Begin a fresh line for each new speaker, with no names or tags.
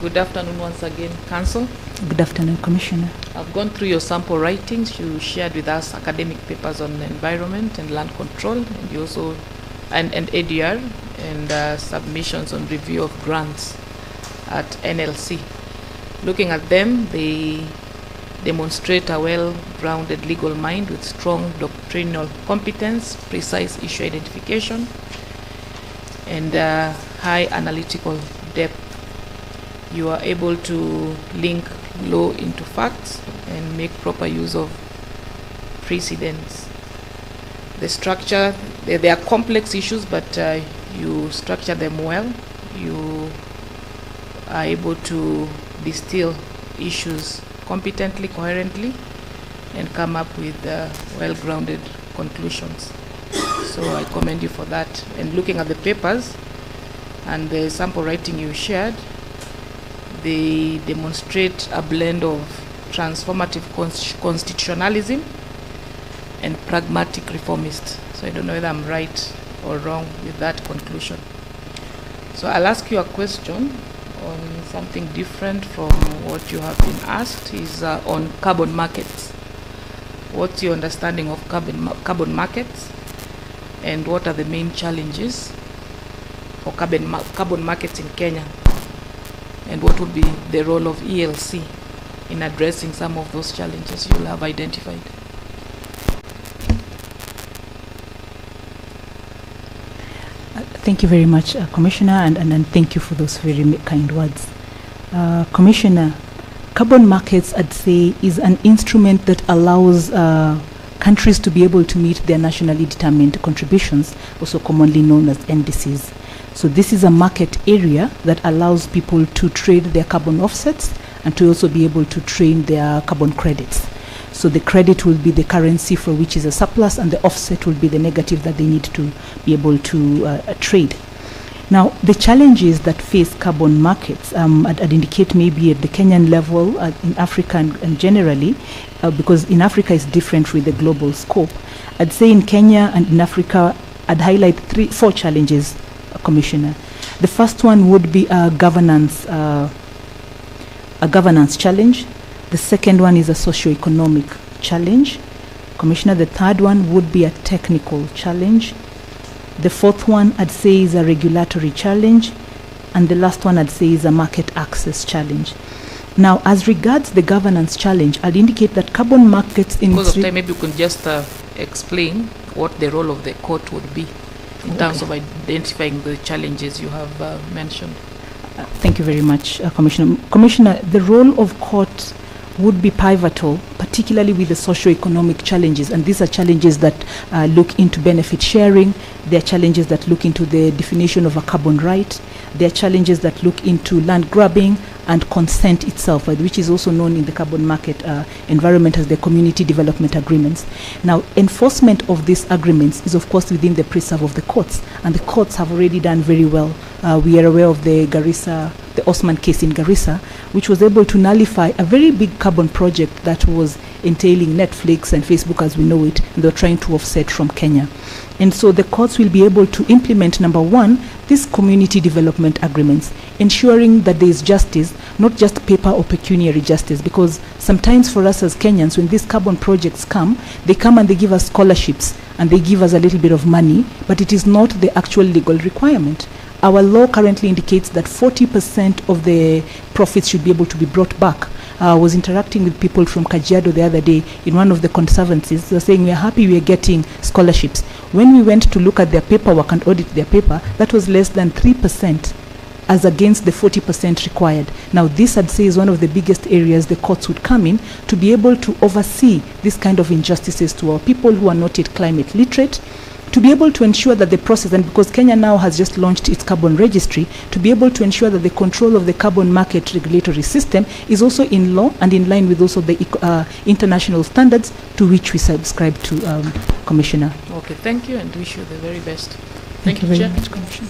Good afternoon once again, Council.
Good afternoon, Commissioner.
I've gone through your sample writings. You shared with us academic papers on environment and land control, and you also and ADR, and submissions on review of grants at NLC. Looking at them, they demonstrate a well-grounded legal mind with strong doctrinal competence, precise issue identification, and high analytical depth. You are able to link law into facts and make proper use of precedents. The structure, they are complex issues, but you structure them well. You are able to distill issues competently, coherently, and come up with well-grounded conclusions. So I commend you for that. And looking at the papers and the sample writing you shared, they demonstrate a blend of transformative constitutionalism and pragmatic reformist. So I don't know whether I'm right or wrong with that conclusion. So I'll ask you a question on something different from what you have been asked, is on carbon markets. What's your understanding of carbon markets, and what are the main challenges for carbon markets in Kenya? And what would be the role of ELC in addressing some of those challenges you'll have identified?
Thank you very much, Commissioner, and thank you for those very kind words. Commissioner, carbon markets, I'd say, is an instrument that allows countries to be able to meet their nationally determined contributions, also commonly known as NDCs. So this is a market area that allows people to trade their carbon offsets and to also be able to trade their carbon credits. So the credit will be the currency for which is a surplus, and the offset will be the negative that they need to be able to trade. Now, the challenges that face carbon markets, I'd indicate maybe at the Kenyan level, in Africa and generally, because in Africa it's different with the global scope. I'd say in Kenya and in Africa, I'd highlight four challenges, Commissioner. The first one would be a governance challenge. The second one is a socio-economic challenge, Commissioner. The third one would be a technical challenge. The fourth one, I'd say, is a regulatory challenge. And the last one, I'd say, is a market access challenge. Now, as regards the governance challenge, I'll indicate that carbon markets in...
Because of time, maybe you can just explain what the role of the court would be in terms of identifying the challenges you have mentioned.
Thank you very much, Commissioner. Commissioner, the role of court would be pivotal, particularly with the socio-economic challenges, and these are challenges that look into benefit sharing. There are challenges that look into the definition of a carbon right. There are challenges that look into land grabbing and consent itself, which is also known in the carbon market environment as the community development agreements. Now, enforcement of these agreements is, of course, within the preserve of the courts, and the courts have already done very well. We are aware of the Osman case in Garissa, which was able to nullify a very big carbon project that was entailing Netflix and Facebook as we know it, and they're trying to offset from Kenya. And so the courts will be able to implement, number one, these community development agreements, ensuring that there is justice, not just paper or pecuniary justice, because sometimes for us as Kenyans, when these carbon projects come, they come and they give us scholarships and they give us a little bit of money, but it is not the actual legal requirement. Our law currently indicates that 40% of the profits should be able to be brought back. I was interacting with people from Kajiado the other day in one of the conservancies. They're saying, we're happy we're getting scholarships. When we went to look at their paperwork and audit their paper, that was less than 3% as against the 40% required. Now, this, I'd say, is one of the biggest areas the courts would come in to be able to oversee this kind of injustices to our people who are not yet climate literate, to be able to ensure that the process, and because Kenya now has just launched its carbon registry, to be able to ensure that the control of the carbon market regulatory system is also in law and in line with also the international standards to which we subscribe to, Commissioner.
Okay, thank you, and wish you the very best.
Thank you very much, Commissioner.